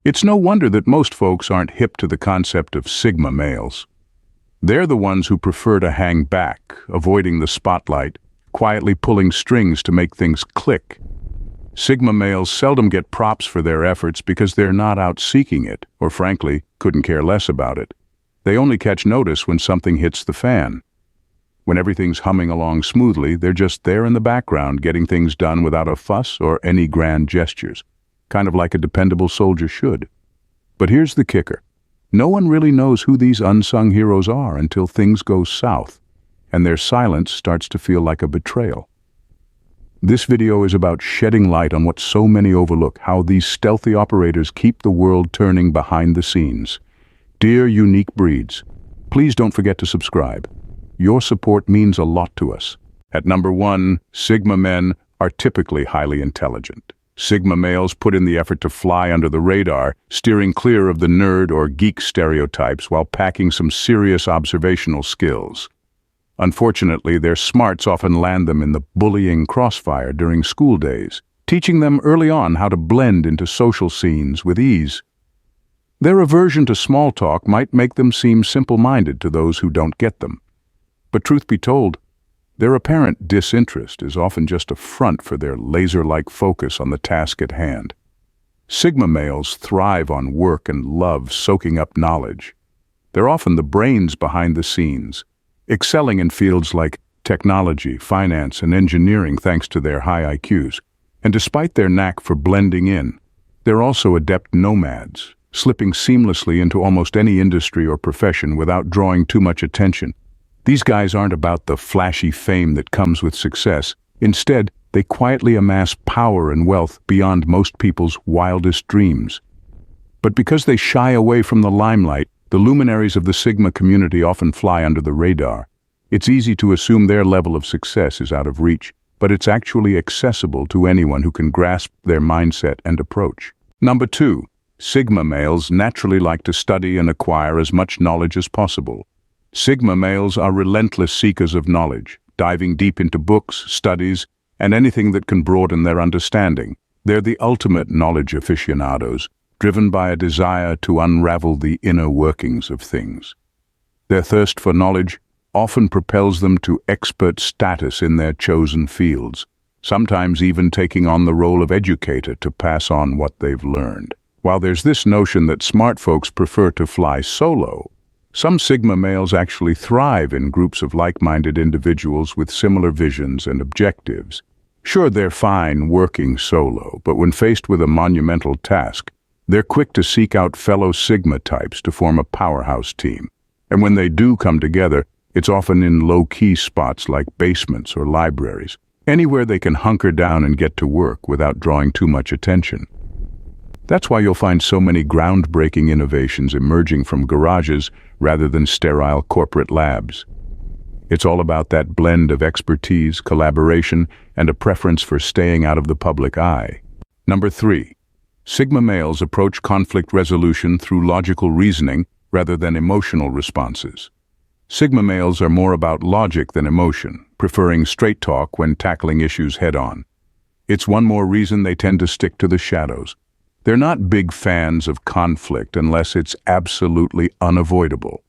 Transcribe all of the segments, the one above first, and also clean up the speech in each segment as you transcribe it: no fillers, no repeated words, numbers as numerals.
It's no wonder that most folks aren't hip to the concept of Sigma males. They're the ones who prefer to hang back, avoiding the spotlight, quietly pulling strings to make things click. Sigma males seldom get props for their efforts because they're not out seeking it, or frankly, couldn't care less about it. They only catch notice when something hits the fan. When everything's humming along smoothly, they're just there in the background getting things done without a fuss or any grand gestures, kind of like a dependable soldier should. But here's the kicker. No one really knows who these unsung heroes are until things go south, and their silence starts to feel like a betrayal. This video is about shedding light on what so many overlook, how these stealthy operators keep the world turning behind the scenes. Dear unique breeds, please don't forget to subscribe. Your support means a lot to us. At number 1, Sigma men are typically highly intelligent. Sigma males put in the effort to fly under the radar, steering clear of the nerd or geek stereotypes while packing some serious observational skills. Unfortunately, their smarts often land them in the bullying crossfire during school days, teaching them early on how to blend into social scenes with ease. Their aversion to small talk might make them seem simple-minded to those who don't get them. But truth be told, their apparent disinterest is often just a front for their laser-like focus on the task at hand. Sigma males thrive on work and love soaking up knowledge. They're often the brains behind the scenes, excelling in fields like technology, finance, and engineering thanks to their high IQs. And despite their knack for blending in, they're also adept nomads, slipping seamlessly into almost any industry or profession without drawing too much attention. These guys aren't about the flashy fame that comes with success. Instead, they quietly amass power and wealth beyond most people's wildest dreams. But because they shy away from the limelight, the luminaries of the Sigma community often fly under the radar. It's easy to assume their level of success is out of reach, but it's actually accessible to anyone who can grasp their mindset and approach. Number 2, Sigma males naturally like to study and acquire as much knowledge as possible. Sigma males are relentless seekers of knowledge, diving deep into books, studies, and anything that can broaden their understanding. They're the ultimate knowledge aficionados, driven by a desire to unravel the inner workings of things. Their thirst for knowledge often propels them to expert status in their chosen fields, sometimes even taking on the role of educator to pass on what they've learned. While there's this notion that smart folks prefer to fly solo, some Sigma males actually thrive in groups of like-minded individuals with similar visions and objectives. Sure, they're fine working solo, but when faced with a monumental task, they're quick to seek out fellow Sigma types to form a powerhouse team. And when they do come together, it's often in low-key spots like basements or libraries, anywhere they can hunker down and get to work without drawing too much attention. That's why you'll find so many groundbreaking innovations emerging from garages rather than sterile corporate labs. It's all about that blend of expertise, collaboration, and a preference for staying out of the public eye. Number 3. Sigma males approach conflict resolution through logical reasoning rather than emotional responses. Sigma males are more about logic than emotion, preferring straight talk when tackling issues head-on. It's one more reason they tend to stick to the shadows. They're not big fans of conflict unless it's absolutely unavoidable.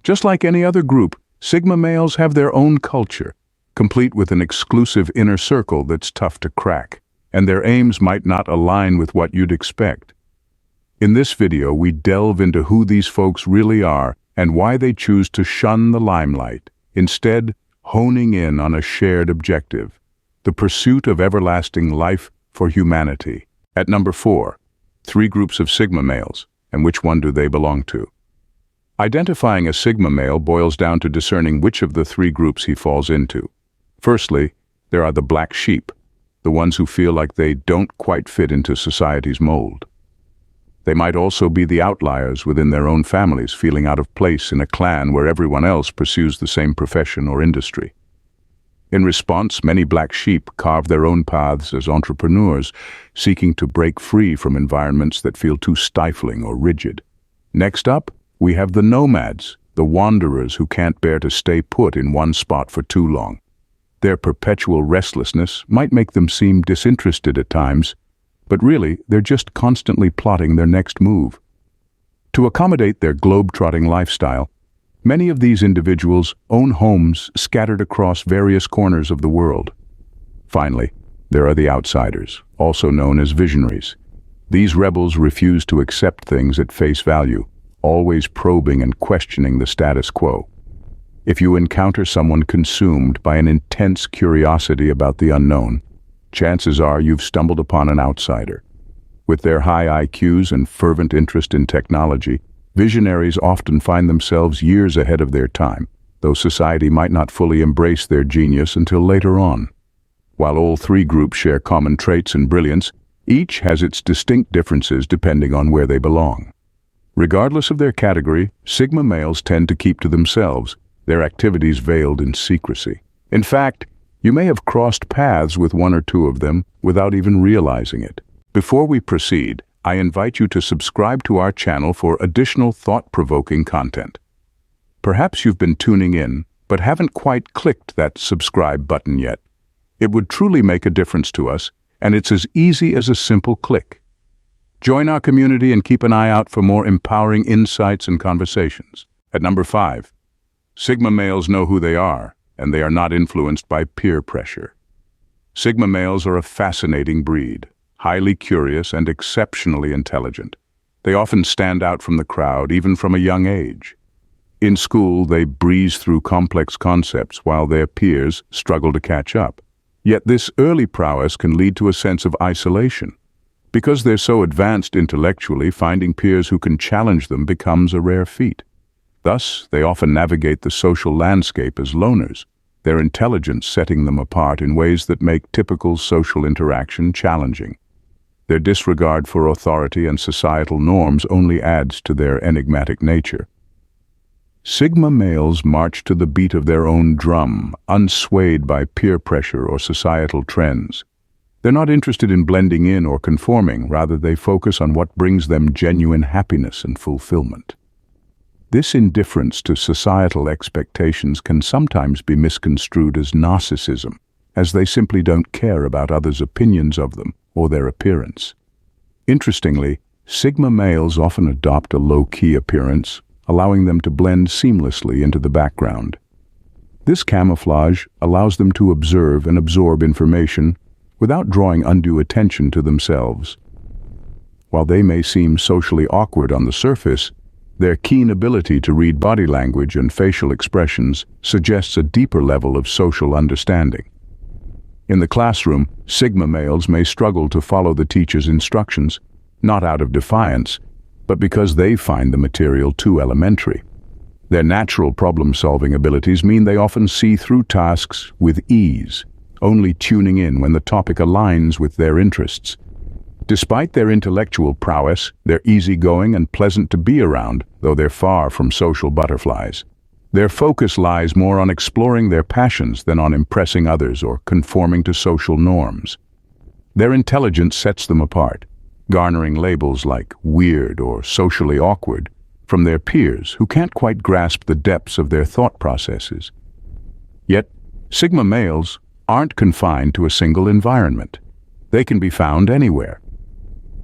Just like any other group, Sigma males have their own culture, complete with an exclusive inner circle that's tough to crack, and their aims might not align with what you'd expect. In this video, we delve into who these folks really are and why they choose to shun the limelight, instead honing in on a shared objective, the pursuit of everlasting life for humanity. At number 4, 3 groups of Sigma males, and which one do they belong to? Identifying a Sigma male boils down to discerning which of the 3 groups he falls into. Firstly, there are the black sheep, the ones who feel like they don't quite fit into society's mold. They might also be the outliers within their own families, feeling out of place in a clan where everyone else pursues the same profession or industry. In response, many black sheep carve their own paths as entrepreneurs, seeking to break free from environments that feel too stifling or rigid. Next up, we have the nomads, the wanderers who can't bear to stay put in one spot for too long. Their perpetual restlessness might make them seem disinterested at times, but really they're just constantly plotting their next move. To accommodate their globe-trotting lifestyle, many of these individuals own homes scattered across various corners of the world. Finally, there are the outsiders, also known as visionaries. These rebels refuse to accept things at face value, always probing and questioning the status quo. If you encounter someone consumed by an intense curiosity about the unknown, chances are you've stumbled upon an outsider. With their high IQs and fervent interest in technology, visionaries often find themselves years ahead of their time, though society might not fully embrace their genius until later on. While all three groups share common traits and brilliance, each has its distinct differences depending on where they belong. Regardless of their category, Sigma males tend to keep to themselves, their activities veiled in secrecy. In fact, you may have crossed paths with one or two of them without even realizing it. Before we proceed, I invite you to subscribe to our channel for additional thought-provoking content. Perhaps you've been tuning in, but haven't quite clicked that subscribe button yet. It would truly make a difference to us, and it's as easy as a simple click. Join our community and keep an eye out for more empowering insights and conversations. At number 5, Sigma males know who they are, and they are not influenced by peer pressure. Sigma males are a fascinating breed, highly curious and exceptionally intelligent. They often stand out from the crowd, even from a young age. In school, they breeze through complex concepts while their peers struggle to catch up. Yet this early prowess can lead to a sense of isolation. Because they're so advanced intellectually, finding peers who can challenge them becomes a rare feat. Thus, they often navigate the social landscape as loners, their intelligence setting them apart in ways that make typical social interaction challenging. Their disregard for authority and societal norms only adds to their enigmatic nature. Sigma males march to the beat of their own drum, unswayed by peer pressure or societal trends. They're not interested in blending in or conforming, rather they focus on what brings them genuine happiness and fulfillment. This indifference to societal expectations can sometimes be misconstrued as narcissism, as they simply don't care about others' opinions of them or their appearance. Interestingly, Sigma males often adopt a low-key appearance, allowing them to blend seamlessly into the background. This camouflage allows them to observe and absorb information without drawing undue attention to themselves. While they may seem socially awkward on the surface, their keen ability to read body language and facial expressions suggests a deeper level of social understanding. In the classroom, Sigma males may struggle to follow the teacher's instructions, not out of defiance, but because they find the material too elementary. Their natural problem-solving abilities mean they often see through tasks with ease, only tuning in when the topic aligns with their interests. Despite their intellectual prowess, they're easygoing and pleasant to be around, though they're far from social butterflies. Their focus lies more on exploring their passions than on impressing others or conforming to social norms. Their intelligence sets them apart, garnering labels like weird or socially awkward from their peers who can't quite grasp the depths of their thought processes. Yet, Sigma males aren't confined to a single environment. They can be found anywhere.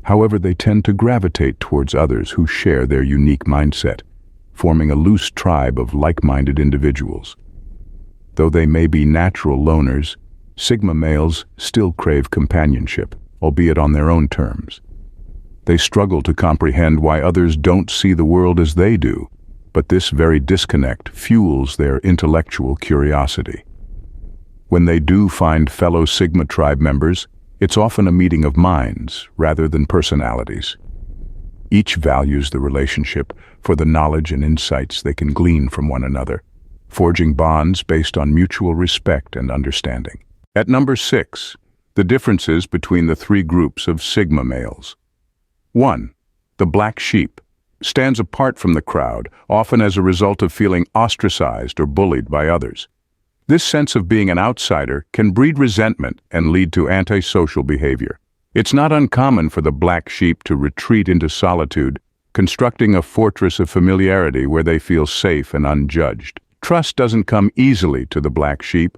However, they tend to gravitate towards others who share their unique mindset, forming a loose tribe of like-minded individuals. Though they may be natural loners, Sigma males still crave companionship, albeit on their own terms. They struggle to comprehend why others don't see the world as they do, but this very disconnect fuels their intellectual curiosity. When they do find fellow Sigma tribe members, it's often a meeting of minds rather than personalities. Each values the relationship for the knowledge and insights they can glean from one another, forging bonds based on mutual respect and understanding. At number 6, the differences between the three groups of Sigma males. 1. The black sheep stands apart from the crowd, often as a result of feeling ostracized or bullied by others. This sense of being an outsider can breed resentment and lead to antisocial behavior. It's not uncommon for the black sheep to retreat into solitude, constructing a fortress of familiarity where they feel safe and unjudged. Trust doesn't come easily to the black sheep.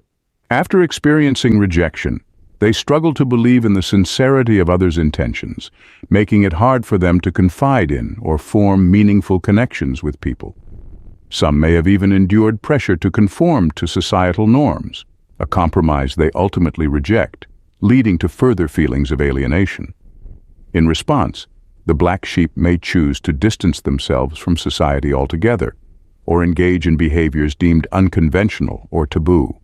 After experiencing rejection, They struggle to believe in the sincerity of others' intentions, making it hard for them to confide in or form meaningful connections with people. Some may have even endured pressure to conform to societal norms, a compromise they ultimately reject, leading to further feelings of alienation. In response, the black sheep may choose to distance themselves from society altogether, or engage in behaviors deemed unconventional or taboo.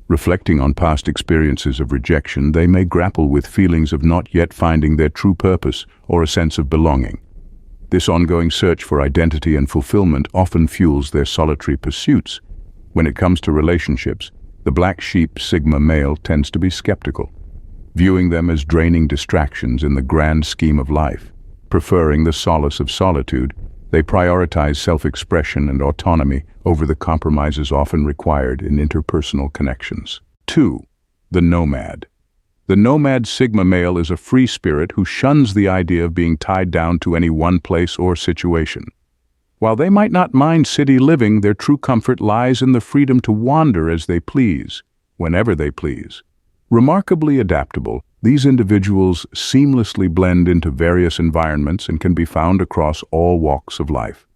Reflecting on past experiences of rejection, they may grapple with feelings of not yet finding their true purpose or a sense of belonging. This ongoing search for identity and fulfillment often fuels their solitary pursuits. When it comes to relationships, the black sheep Sigma male tends to be skeptical, viewing them as draining distractions in the grand scheme of life. Preferring the solace of solitude, they prioritize self-expression and autonomy over the compromises often required in interpersonal connections. 2. The nomad. The nomad Sigma male is a free spirit who shuns the idea of being tied down to any one place or situation. While they might not mind city living, their true comfort lies in the freedom to wander as they please, whenever they please. Remarkably adaptable, these individuals seamlessly blend into various environments and can be found across all walks of life.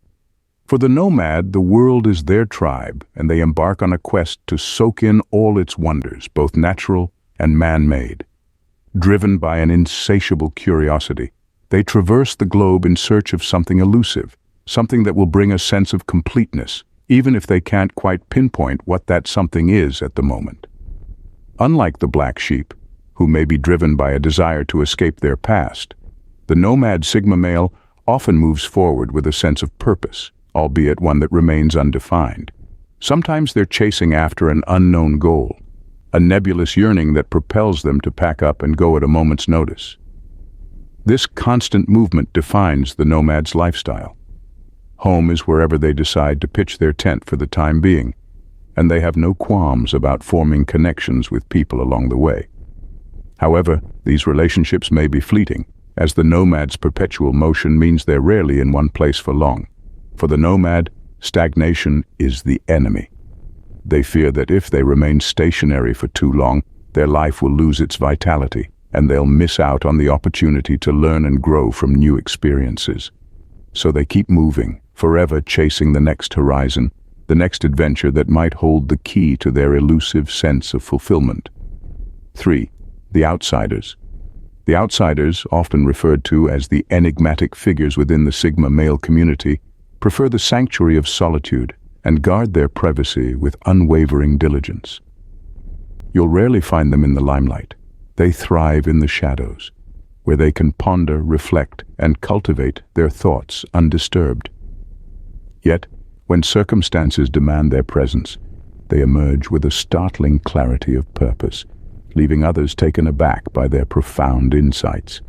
For the nomad, the world is their tribe, and they embark on a quest to soak in all its wonders, both natural and man-made. Driven by an insatiable curiosity, they traverse the globe in search of something elusive, something that will bring a sense of completeness, even if they can't quite pinpoint what that something is at the moment. Unlike the black sheep, who may be driven by a desire to escape their past, the nomad Sigma male often moves forward with a sense of purpose, albeit one that remains undefined. Sometimes they're chasing after an unknown goal, a nebulous yearning that propels them to pack up and go at a moment's notice. This constant movement defines the nomad's lifestyle. Home is wherever they decide to pitch their tent for the time being, and they have no qualms about forming connections with people along the way. However, these relationships may be fleeting, as the nomad's perpetual motion means they're rarely in one place for long. For the nomad, stagnation is the enemy. They fear that if they remain stationary for too long, their life will lose its vitality, and they'll miss out on the opportunity to learn and grow from new experiences. So they keep moving, forever chasing the next horizon, the next adventure that might hold the key to their elusive sense of fulfillment. 3. The outsiders. The outsiders, often referred to as the enigmatic figures within the Sigma male community, prefer the sanctuary of solitude and guard their privacy with unwavering diligence. You'll rarely find them in the limelight. They thrive in the shadows, where they can ponder, reflect, and cultivate their thoughts undisturbed. Yet, when circumstances demand their presence, they emerge with a startling clarity of purpose, leaving others taken aback by their profound insights.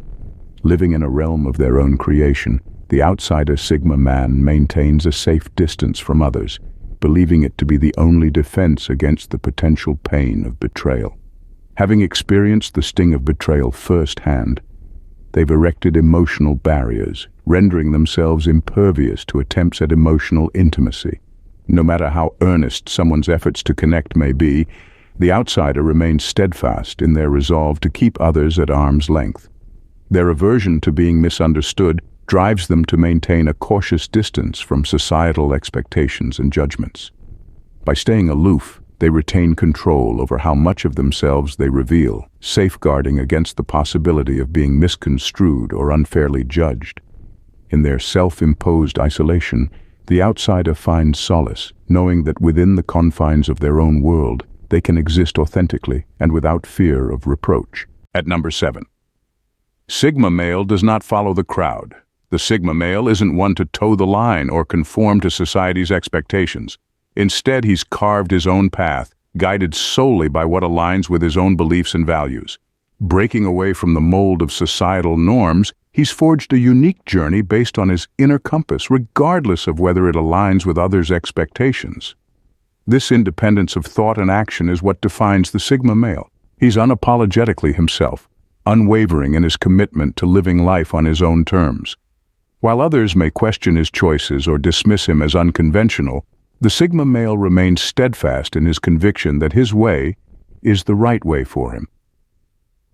Living in a realm of their own creation, the outsider Sigma man maintains a safe distance from others, believing it to be the only defense against the potential pain of betrayal. Having experienced the sting of betrayal firsthand, they've erected emotional barriers, rendering themselves impervious to attempts at emotional intimacy. No matter how earnest someone's efforts to connect may be, the outsider remains steadfast in their resolve to keep others at arm's length. Their aversion to being misunderstood drives them to maintain a cautious distance from societal expectations and judgments. By staying aloof, they retain control over how much of themselves they reveal, safeguarding against the possibility of being misconstrued or unfairly judged. In their self-imposed isolation, the outsider finds solace, knowing that within the confines of their own world, they can exist authentically and without fear of reproach. At number 7. Sigma male does not follow the crowd. The Sigma male isn't one to toe the line or conform to society's expectations. Instead, he's carved his own path, guided solely by what aligns with his own beliefs and values. Breaking away from the mold of societal norms, he's forged a unique journey based on his inner compass, regardless of whether it aligns with others' expectations. This independence of thought and action is what defines the Sigma male. He's unapologetically himself, unwavering in his commitment to living life on his own terms. While others may question his choices or dismiss him as unconventional, the Sigma male remains steadfast in his conviction that his way is the right way for him.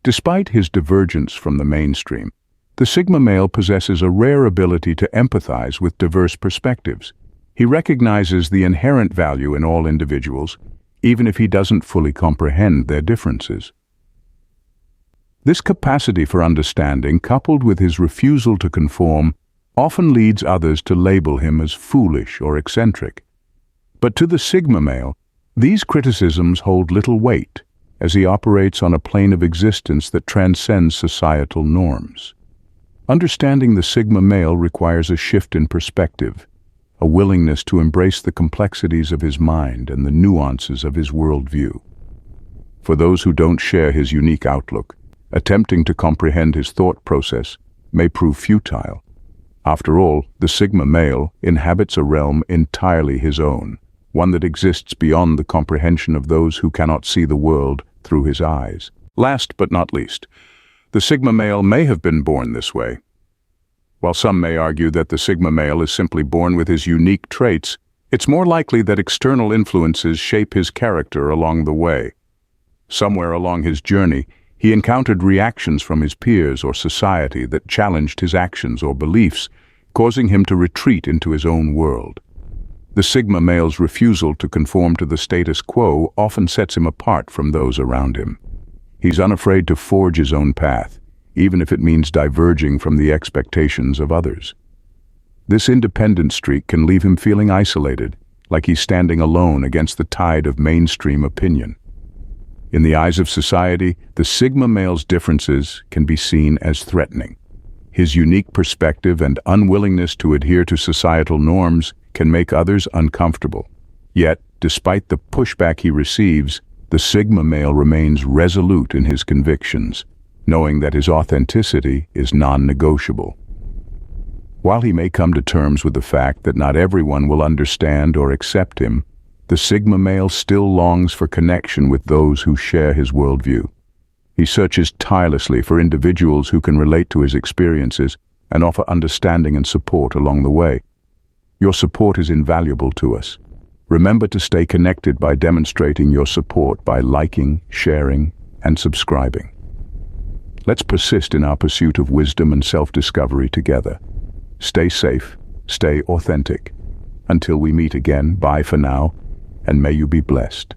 Despite his divergence from the mainstream, the Sigma male possesses a rare ability to empathize with diverse perspectives. He recognizes the inherent value in all individuals, even if he doesn't fully comprehend their differences. This capacity for understanding, coupled with his refusal to conform, often leads others to label him as foolish or eccentric. But to the Sigma male, these criticisms hold little weight, as he operates on a plane of existence that transcends societal norms. Understanding the Sigma male requires a shift in perspective, a willingness to embrace the complexities of his mind and the nuances of his worldview. For those who don't share his unique outlook, attempting to comprehend his thought process may prove futile. After all, the Sigma male inhabits a realm entirely his own, one that exists beyond the comprehension of those who cannot see the world through his eyes. Last but not least, the Sigma male may have been born this way. While some may argue that the Sigma male is simply born with his unique traits, it's more likely that external influences shape his character along the way. Somewhere along his journey, he encountered reactions from his peers or society that challenged his actions or beliefs, causing him to retreat into his own world. The Sigma male's refusal to conform to the status quo often sets him apart from those around him. He's unafraid to forge his own path, even if it means diverging from the expectations of others. This independent streak can leave him feeling isolated, like he's standing alone against the tide of mainstream opinion. In the eyes of society, the Sigma male's differences can be seen as threatening. His unique perspective and unwillingness to adhere to societal norms can make others uncomfortable. Yet, despite the pushback he receives, the Sigma male remains resolute in his convictions, knowing that his authenticity is non-negotiable. While he may come to terms with the fact that not everyone will understand or accept him, the Sigma male still longs for connection with those who share his worldview. He searches tirelessly for individuals who can relate to his experiences and offer understanding and support along the way. Your support is invaluable to us. Remember to stay connected by demonstrating your support by liking, sharing, and subscribing. Let's persist in our pursuit of wisdom and self-discovery together. Stay safe, stay authentic. Until we meet again, bye for now, and may you be blessed.